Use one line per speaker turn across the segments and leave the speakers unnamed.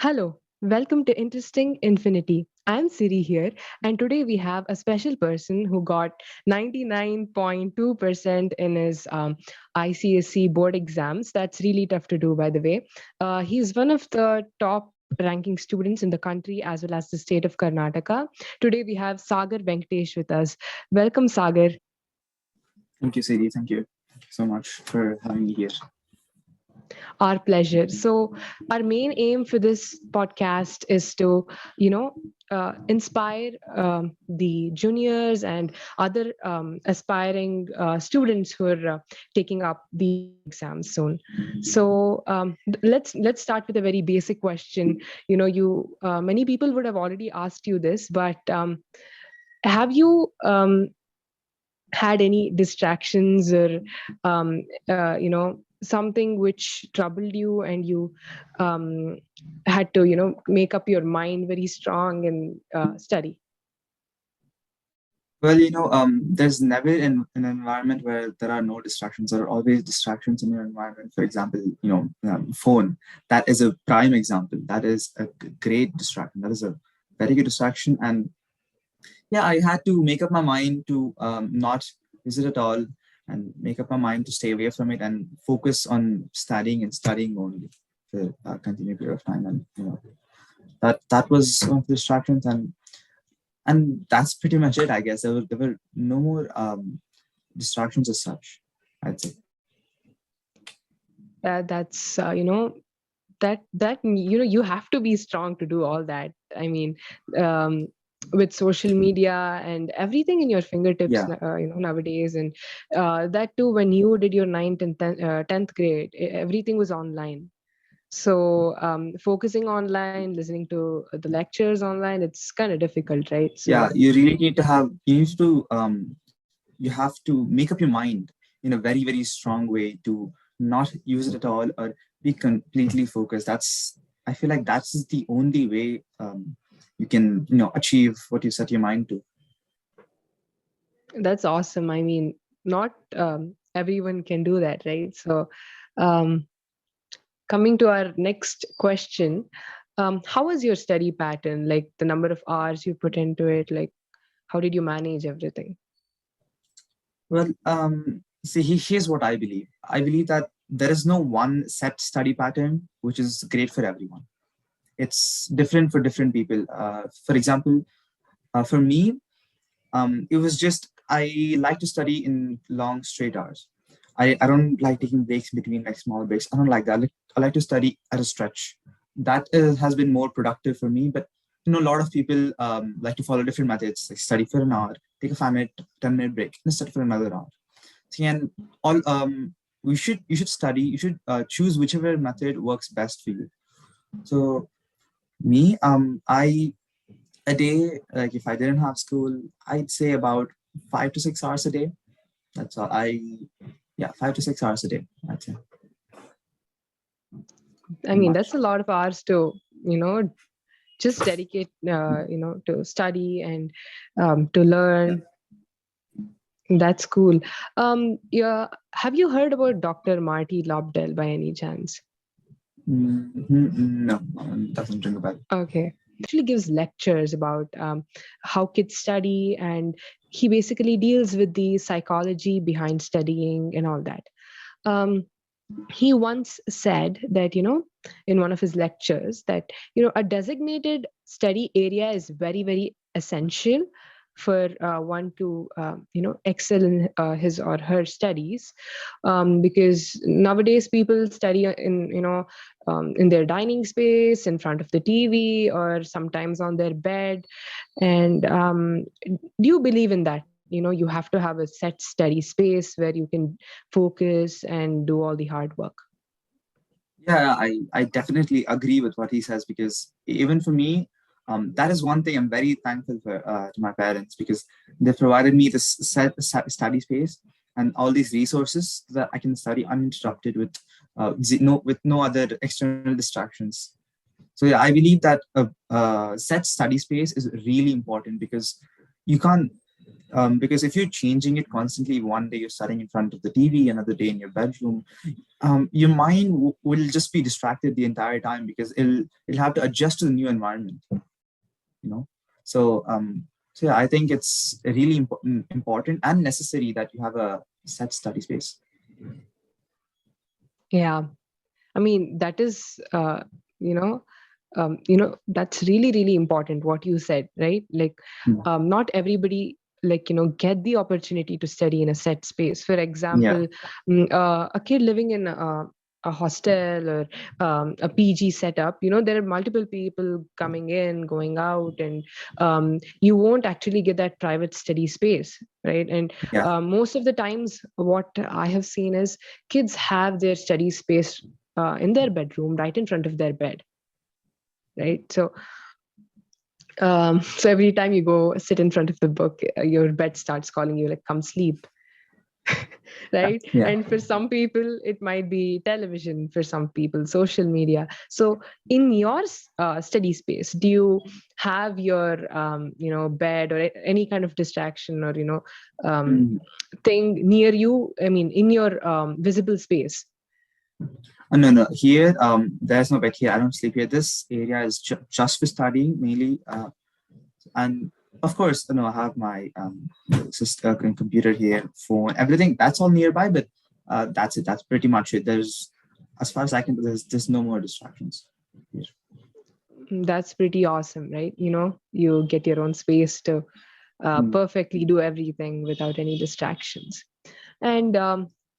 Hello, welcome to Interesting Infinity. I'm Siri here, and today we have a special person who got 99.2% in his ICSC board exams. That's really tough to do, by the way. He's one of the top ranking students in the country as well as the state of Karnataka. Today we have Sagar Venkatesh with us. Welcome, Sagar.
Thank you, Sadie. Thank you so much for having me here.
Our pleasure. So, our main aim for this podcast is to, inspire the juniors and other aspiring students who are taking up the board exams soon. So, let's start with a very basic question. You many people would have already asked you this, but have you had any distractions or something which troubled you and you um, had to make up your mind very strong and study?
Well, there's never an environment where there are no distractions. There are always distractions in your environment. For example, phone. That is a prime example. That is a great distraction. That is a very good distraction. And yeah, I had to make up my mind to not use it at all, and make up my mind to stay away from it and focus on studying and studying only for a continued period of time. And that was one of the distractions, and that's pretty much it. I guess there were no more distractions as such, I'd say.
That's that you have to be strong to do all that. I mean, um, with social media and everything in your fingertips,
Yeah,
nowadays, and that too, when you did your ninth and 10th grade, everything was online. So focusing online, listening to the lectures online, it's kind of difficult, right?
yeah,
So
you have to make up your mind in a very, very strong way to not use it at all, or be completely focused. I feel like that's the only way you can achieve what you set your mind to.
that's awesome. I mean, not everyone can do that, right? So um, coming to our next question, how was your study pattern? Like the number of hours you put into it, like how did you manage everything?
Well, see, here's what I believe. I believe that there is no one set study pattern which is great for everyone. It's different for different people. For example, for me, it was just I like to study in long straight hours. I don't like taking breaks between like small breaks. I don't like that. I like to study at a stretch. That has been more productive for me. But a lot of people like to follow different methods. Like study for an hour, take a 5 minute, 10 minute break, and study for another hour. See, and all you should study. You should choose whichever method works best for you. So me, I a day, like if I didn't have school, I'd say about 5 to 6 hours a day. That's all. Yeah, 5 to 6 hours a day. I'd say.
I mean, that's
Much.
a lot of hours to, just dedicate, to study and to
Yeah.
learn. That's cool. Yeah, have you heard about Dr. Marty Lobdell by any chance?
No, doesn't ring a bell.
Okay. Actually gives lectures about how kids study, and he basically deals with the psychology behind studying and all that. Um, he once said that, in one of his lectures, that, a designated study area is very, very essential for one to, excel in his or her studies, because nowadays people study in their dining space, in front of the TV, or sometimes on their bed. And do you believe in that? You have to have a set study space where you can focus and do all the hard work.
Yeah, I definitely agree with what he says, because even for me, that is one thing I'm very thankful for to my parents, because they provided me this study space and all these resources that I can study uninterrupted with no other external distractions. So yeah, I believe that a set study space is really important, because you can't. Because if you're changing it constantly, one day you're studying in front of the TV, another day in your bedroom, your mind will just be distracted the entire time because it'll have to adjust to the new environment. You know, so so yeah, I think it's really important and necessary that you have a set study space.
Yeah. I mean, that is, you know, that's really, really important what you said, right? Like,
Mm.
not everybody, like, get the opportunity to study in a set space. For
Yeah,
example, a kid living in a hostel or a PG setup, there are multiple people coming in, going out, and you won't actually get that private study space, right? And
yeah.
most of the times, what I have seen is kids have their study space in their bedroom, right in front of their bed, right? So every time you go sit in front of the book, your bed starts calling you, like, come sleep. Right?
Yeah.
And for some people it might be television, for some people social media. So in your study space, do you have your bed or any kind of distraction, or um,
Mm.
thing near you, I mean, in your visible space?
No, no. Here, there's no bed here. I don't sleep here. This area is just for studying mainly. And of course, I have my sister computer here, phone, everything. That's all nearby. But that's it. That's pretty much it. There's, as far as I can, there's no more distractions here.
That's pretty awesome, right? You get your own space to
Mm.
perfectly do everything without any distractions. And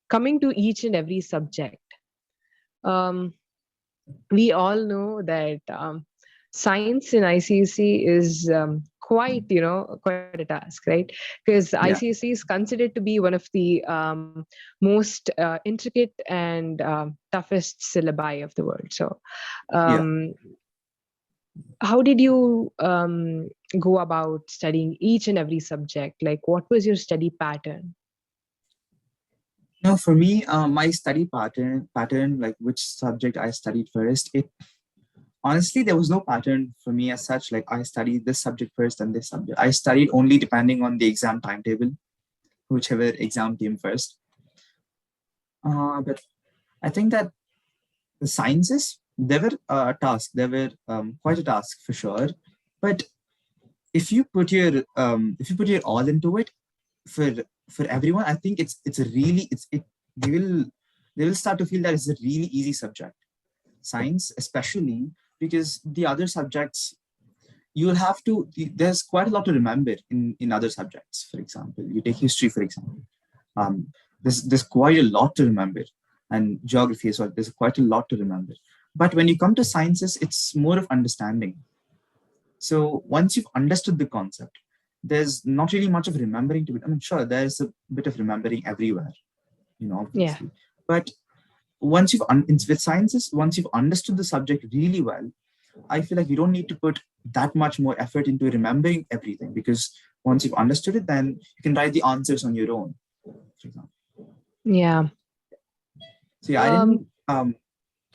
coming to each and every subject, um, we all know that science in ICSE is quite a task, right? Because
Yeah,
ICSE is considered to be one of the most intricate and toughest syllabi of the world. So,
yeah.
um, how did you go about studying each and every subject? Like, what was your study pattern?
No, for me, my study pattern, like which subject I studied first, it honestly there was no pattern for me as such. Like I studied this subject first and this subject. I studied only depending on the exam timetable, whichever exam came first. But I think that the sciences they were a task. They were quite a task for sure. But if you put your all into it, for for everyone, I think it's a really it's it they will start to feel that it's a really easy subject, science especially, because the other subjects you'll have to there's quite a lot to remember in other subjects. For example, you take history, for example. um, there's quite a lot to remember, and geography as well, there's quite a lot to remember. But when you come to sciences, it's more of understanding. So once you've understood the concept, there's not really much of remembering to it. I mean, sure, there's a bit of remembering everywhere,
Yeah.
obviously. But with sciences, once you've understood the subject really well, I feel like you don't need to put that much more effort into remembering everything, because once you've understood it, then you can write the answers on your own, for example.
Yeah.
So yeah,
um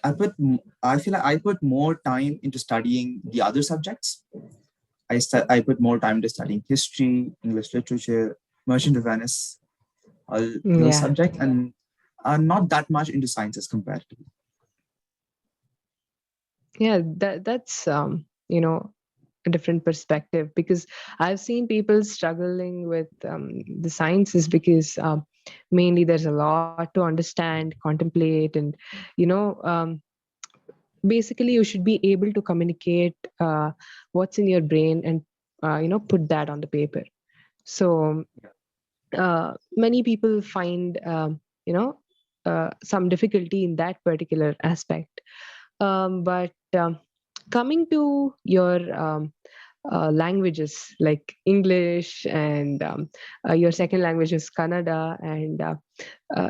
I feel like I put more time into studying the other subjects. I put more time into studying history, English literature, Merchant of Venice, all those
yeah.
subjects, and not that much into sciences comparatively.
Yeah, that's a different perspective, because I've seen people struggling with the sciences, because mainly there's a lot to understand, contemplate, and you know um, basically you should be able to communicate what's in your brain, and put that on the paper. So many people find some difficulty in that particular aspect. But coming to your languages, like English, and your second language is Kannada, and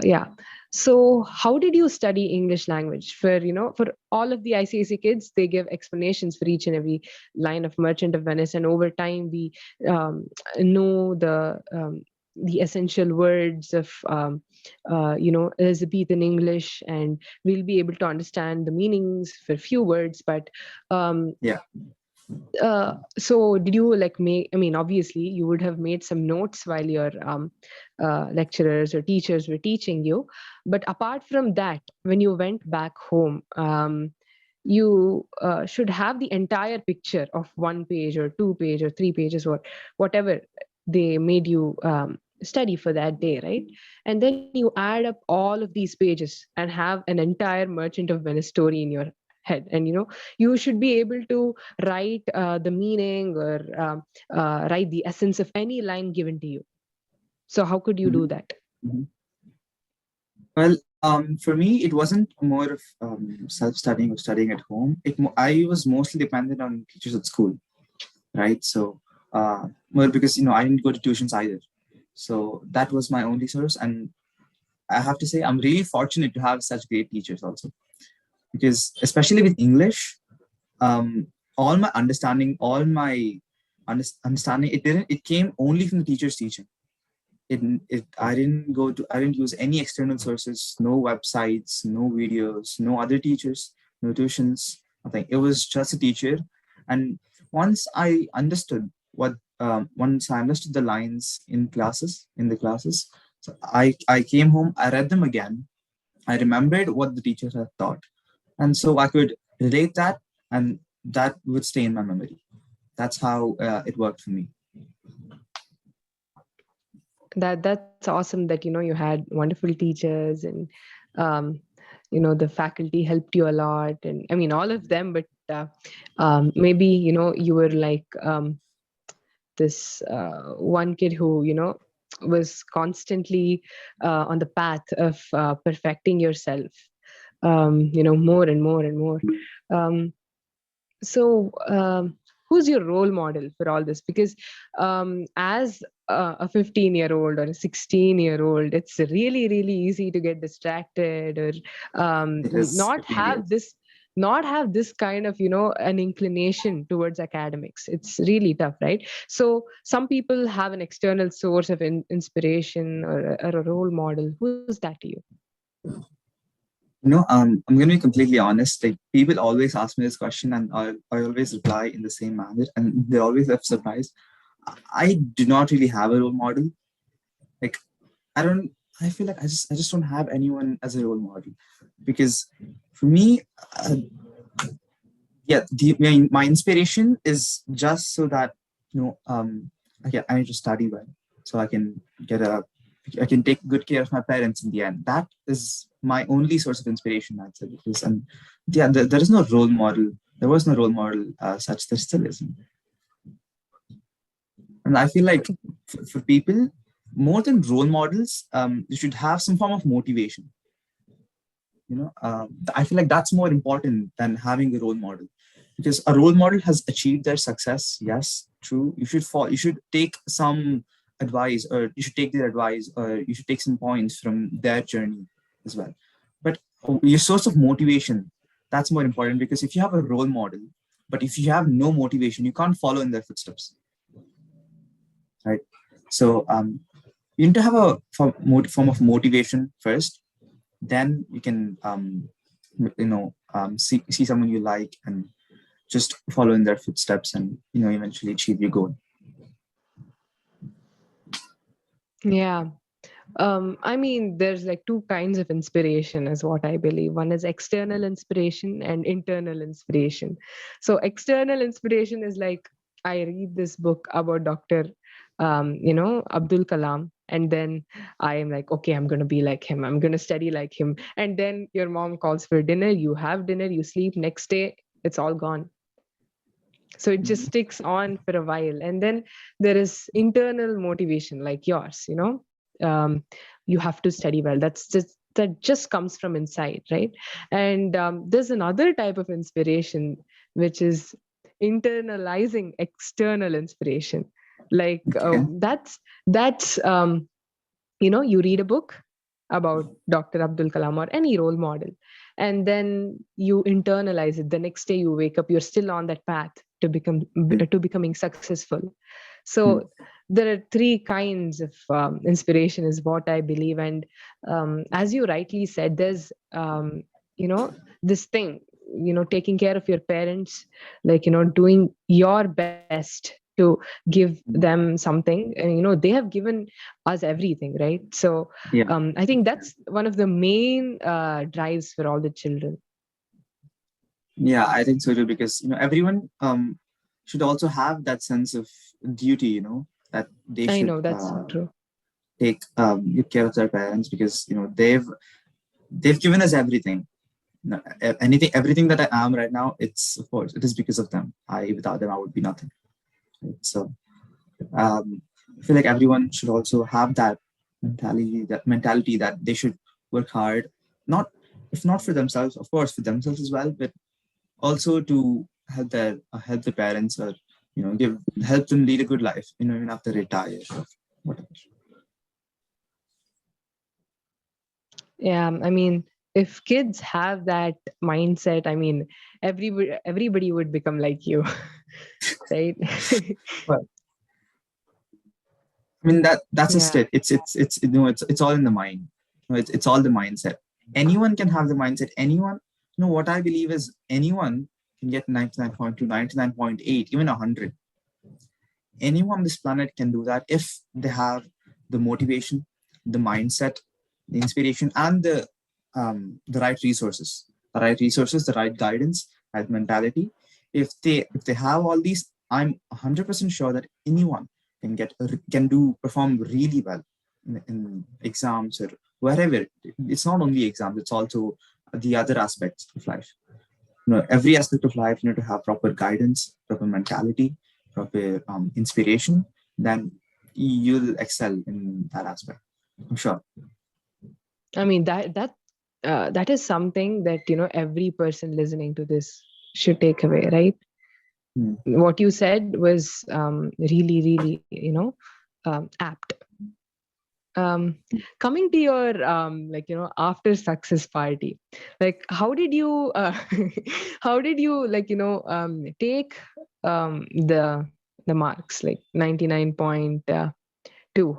yeah. So how did you study English language? For all of the ICSE kids, they give explanations for each and every line of Merchant of Venice, and over time we um, know the essential words of Elizabethan English, and we'll be able to understand the meanings for few words. But um,
Yeah.
So did you like make, I mean, obviously you would have made some notes while your lecturers or teachers were teaching you, but apart from that, when you went back home, you should have the entire picture of 1 page or 2 page or 3 pages or whatever they made you study for that day, right? And then you add up all of these pages and have an entire Merchant of Venice story in your head, and you should be able to write the meaning or write the essence of any line given to you. So how could you do
Mhm,
that?
mhm. Well, for me, it wasn't more of self-studying or studying at home. I was mostly dependent on teachers at school, right? So, more because I didn't go to tuitions either. So that was my only source, and I have to say I'm really fortunate to have such great teachers also, because especially with English, um, all my understanding, it came only from the teacher's teaching. I didn't use any external sources, no websites, no videos, no other teachers, no tuitions, nothing. It was just a teacher. And once I understood the lines in the classes, so I came home, I read them again, I remembered what the teacher had taught, and so I could relate that, and that would stay in my memory. That's how it worked for me.
That's awesome that you had wonderful teachers, and um, the faculty helped you a lot, and I mean all of them, but maybe you were like this one kid who was constantly on the path of perfecting yourself, more and more and more. um, so who's your role model for all this? Because as a 15-year-old or a 16-year-old, it's really really easy to get distracted, or
It is,
not
it really
have
is.
this kind of an inclination towards academics. It's really tough, right? So some people have an external source of inspiration, or a role model. Who's that to you?
I'm going to be completely honest. Like, people always ask me this question, and I always reply in the same manner, and they're always left surprised. I do not really have a role model. Like, I don't. I feel like I just don't have anyone as a role model, because for me, uh, yeah, my inspiration is just so that I need to study well, so I can take good care of my parents in the end. That is my only source of inspiration. I'd say, because, and yeah, there is no role model. There was no role model such. There still isn't. And I feel like for people, more than role models, you should have some form of motivation. I feel like that's more important than having a role model, because a role model has achieved their success. Yes, true. You should take some advice, or you should take their advice, or you should take some points from their journey as well. But your source of motivation, that's more important, because if you have a role model, but if you have no motivation, you can't follow in their footsteps, right? So you need to have a form of motivation first, then you can see someone you like and just follow in their footsteps, and eventually achieve your goal.
Yeah. I mean, there's like two kinds of inspiration, is what I believe. One is external inspiration and internal inspiration. So, external inspiration is like, I read this book about Dr. Abdul Kalam, and then I am like, okay, I'm going to be like him. I'm going to study like him. And then your mom calls for dinner, you have dinner, you sleep, next day, it's all gone. So it just
Mhm.
sticks on for a while. And then there is internal motivation like yours. You have to study well. That just comes from inside, right? And there's another type of inspiration, which is internalizing external inspiration. Like
Okay.
that's you read a book about Dr. Abdul Kalam or any role model, and then you internalize it. The next day you wake up, you're still on that path to becoming successful. So there are three kinds of inspiration, is what I believe. And as you rightly said, there's this thing. taking care of your parents, doing your best to give them something, and they have given us everything, right? So
Yeah,
I think that's one of the main drives for all the children.
yeah, I think so too, because everyone should also have that sense of duty, that they
I
should
know that's so true.
take good care of their parents, because they've given us everything. Anything, everything that I am right now, it's of course it is because of them. I Without them, I would be nothing. Right? So um, I feel like everyone should also have that mentality that they should work hard, not if not for themselves, of course, for themselves as well, but also to help the parents, or give help them lead a good life, even after they retire or whatever.
Yeah, I mean, if kids have that mindset, I mean, everybody would become like you, right?
But I mean, that's just
Yeah.
it. It's all in the mind. It's all the mindset. Anyone can have the mindset. Anyone, what I believe is anyone can get 99.2, 99.8, even 100. Anyone on this planet can do that if they have the motivation, the mindset, the inspiration, and the right resources, the right guidance, right mentality. If they have all these, I'm 100% sure that anyone can perform really well in exams or wherever. It's not only exams; it's also the other aspects of life. Every aspect of life, to have proper guidance, proper mentality, proper inspiration, then you'll excel in that aspect, I'm sure.
I mean, that is something that every person listening to this should take away, right?
Hmm.
What you said was really, really, apt. um Coming to your after success party, like how did you how did you take the marks, like 99.2?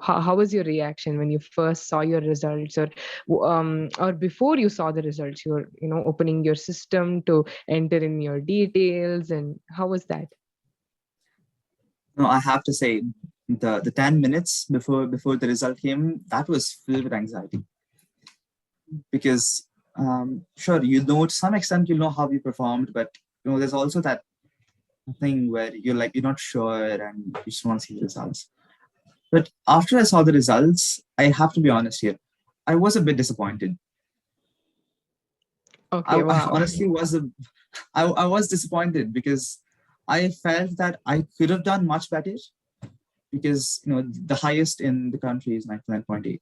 How was your reaction when you first saw your results, or before you saw the results, you were opening your system to enter in your details, and how was that?
No, I have to say, the 10 minutes before the result came, that was filled with anxiety, because sure, to some extent, how you performed, but there's also that thing where you're not sure and you just want to see the results. But after I saw the results, I have to be honest here, I was a bit disappointed.
Okay,
I
wow.
honestly I was disappointed, because I felt that I could have done much better, because the highest in the country is 99.8.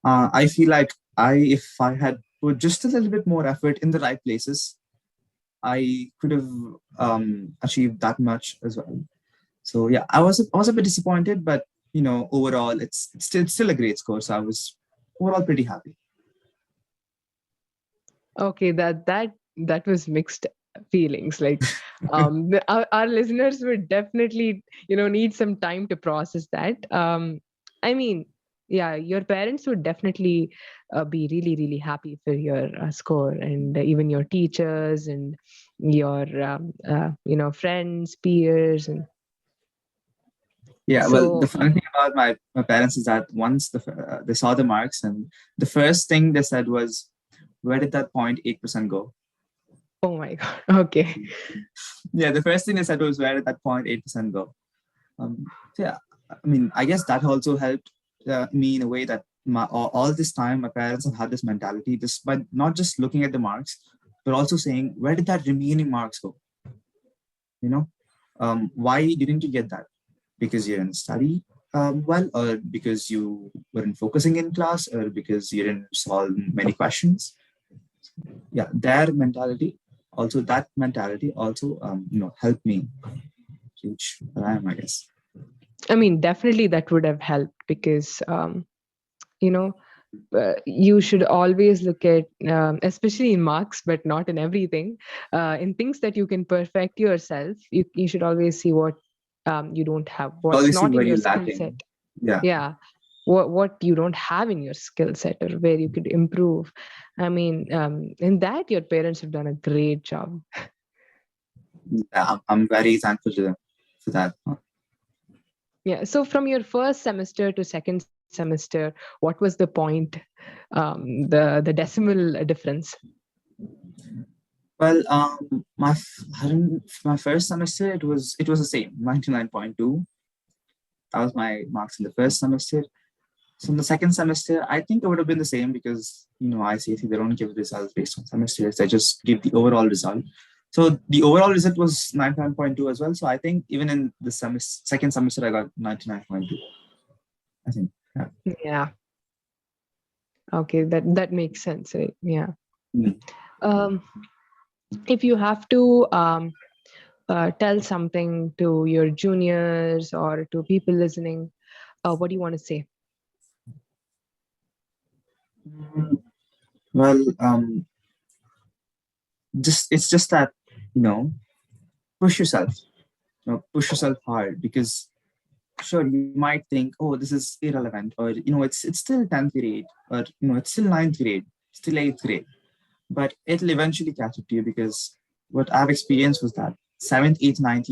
I feel like if I had put just a little bit more effort in the right places, I could have achieved that much as well. So yeah, I was a bit disappointed, but overall, it's still a great score. So I was overall pretty happy.
Okay, that was mixed feelings. Like, our listeners would definitely, need some time to process that. I mean, yeah, your parents would definitely be really, really happy for your score, and even your teachers and your, friends, peers, and
Yeah, well, the
so.
funny thing about my parents is that once they saw the marks, and the first thing they said was, "Where did that 0.8% go?"
Oh my God. Okay.
Yeah, the first thing they said was, "Where did that 0.8% go?" So yeah, I mean, I guess that also helped me in a way that all this time my parents have had this mentality, just by not just looking at the marks, but also saying, "Where did that remaining marks go?" You know, why didn't you get that? Because you didn't study well, or because you weren't focusing in class, or because you didn't solve many questions. Yeah, that mentality also helped me reach where I am, I guess.
I mean, definitely that would have helped because, you know, you should always look at, especially in marks, but not in everything, in things that you can perfect yourself. You should always see what you don't have, what's
Always see
not in
where
your
you're
skill set.
lacking. Yeah.
Yeah, what you don't have in your skill set, or where you could improve. I mean, in that, your parents have done a great job.
Yeah, I'm very thankful to them for that.
Yeah. So from your first semester to second semester, what was the point? The decimal difference.
Well, my first semester it was the same 99.2. That was my marks in the first semester. So in the second semester, I think it would have been the same because ICSE they don't give results based on semesters; they just give the overall result. So the overall result was 99.2 as well. So I think even in the second semester, I got 99.2. I think. Yeah.
Yeah. Okay. That makes sense, right? Yeah.
Mm.
Um, if you have to tell something to your juniors or to people listening, what do you want to say?
Mm, Well, just it's just that you know push yourself, push yourself hard because sure you might think, oh, this is irrelevant, or it's still 10th grade, or it's still ninth grade, still eighth grade, but it'll eventually catch up to you because what I've experienced was that seventh, eighth, ninth,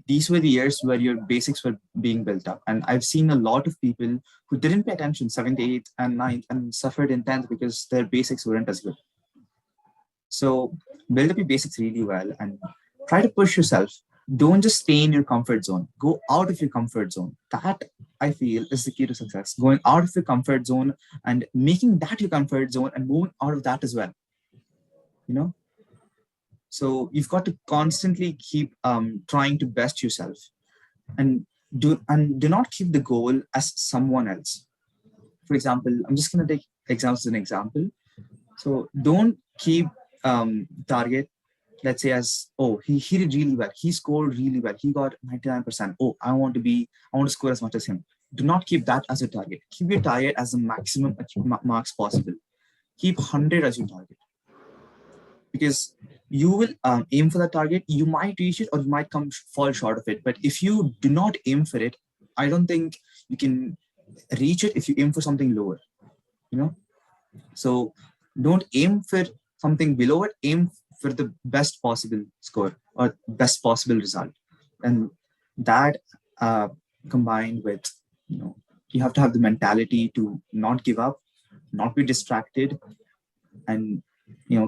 these were the years where your basics were being built up. And I've seen a lot of people who didn't pay attention seventh, eighth, and ninth and suffered in 10th because their basics weren't as good. So build up your basics really well and try to push yourself. Don't just stay in your comfort zone. Go out of your comfort zone. That I feel is the key to success. Going out of your comfort zone and making that your comfort zone and moving out of that as well. You know, so you've got to constantly keep trying to best yourself and do not keep the goal as someone else. For example, I'm just going to take exams as an example. So don't keep target, let's say, as, oh, he did really well, he scored really well, he got 99%. Oh, I want to score as much as him. Do not keep that as a target. Keep your target as the maximum marks possible. Keep 100 as your target, because you will aim for that target. You might reach it or you might fall short of it, but if you do not aim for it, I don't think you can reach it if you aim for something lower, you know so don't aim for something below it. Aim for the best possible score or best possible result. And that combined with, you have to have the mentality to not give up, not be distracted, and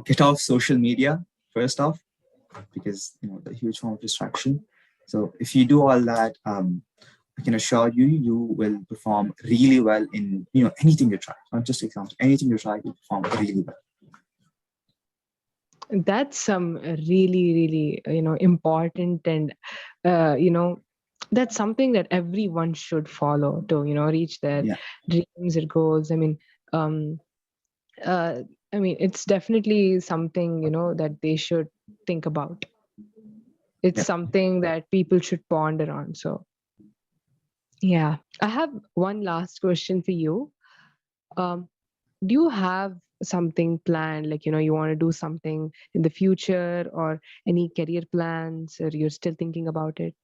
get off social media first off, because the huge form of distraction. So if you do all that, I can assure you, you will perform really well in anything you try. Not just exams, anything you try, you perform really well.
That's some really, really, important, and that's something that everyone should follow to, reach their
Yeah,
dreams or goals. Um, uh, it's definitely something, that they should think about. It's
yeah.
something that people should ponder on. So, yeah, I have one last question for you. Um, do you have something planned, like, you want to do something in the future, or any career plans, or you're still thinking about it?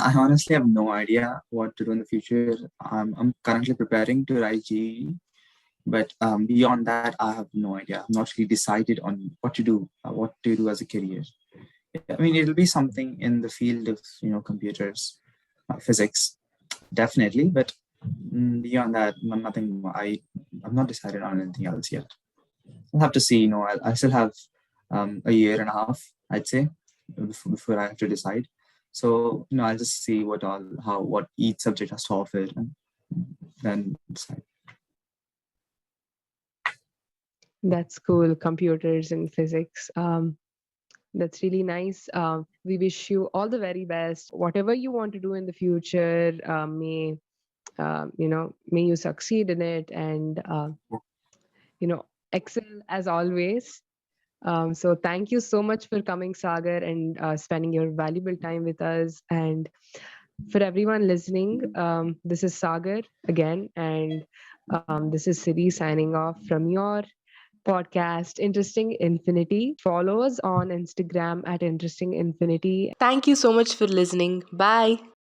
I honestly have no idea what to do in the future. I'm currently preparing to write GE, but beyond that, I have no idea. I'm not really decided on what to do as a career. I mean, it'll be something in the field of computers, physics, definitely. But beyond that, nothing. I've not decided on anything else yet. I'll have to see. I still have a year and a half, I'd say, before I have to decide. So I'll just see what each subject has to offer, and then decide.
That's cool. Computers and physics. That's really nice. We wish you all the very best. Whatever you want to do in the future, may you succeed in it, and excel as always. So thank you so much for coming, Sagar, and spending your valuable time with us. And for everyone listening, this is Sagar again, and this is Siri signing off from your podcast, Interesting Infinity. Follow us on Instagram at Interesting Infinity. Thank you so much for listening. Bye.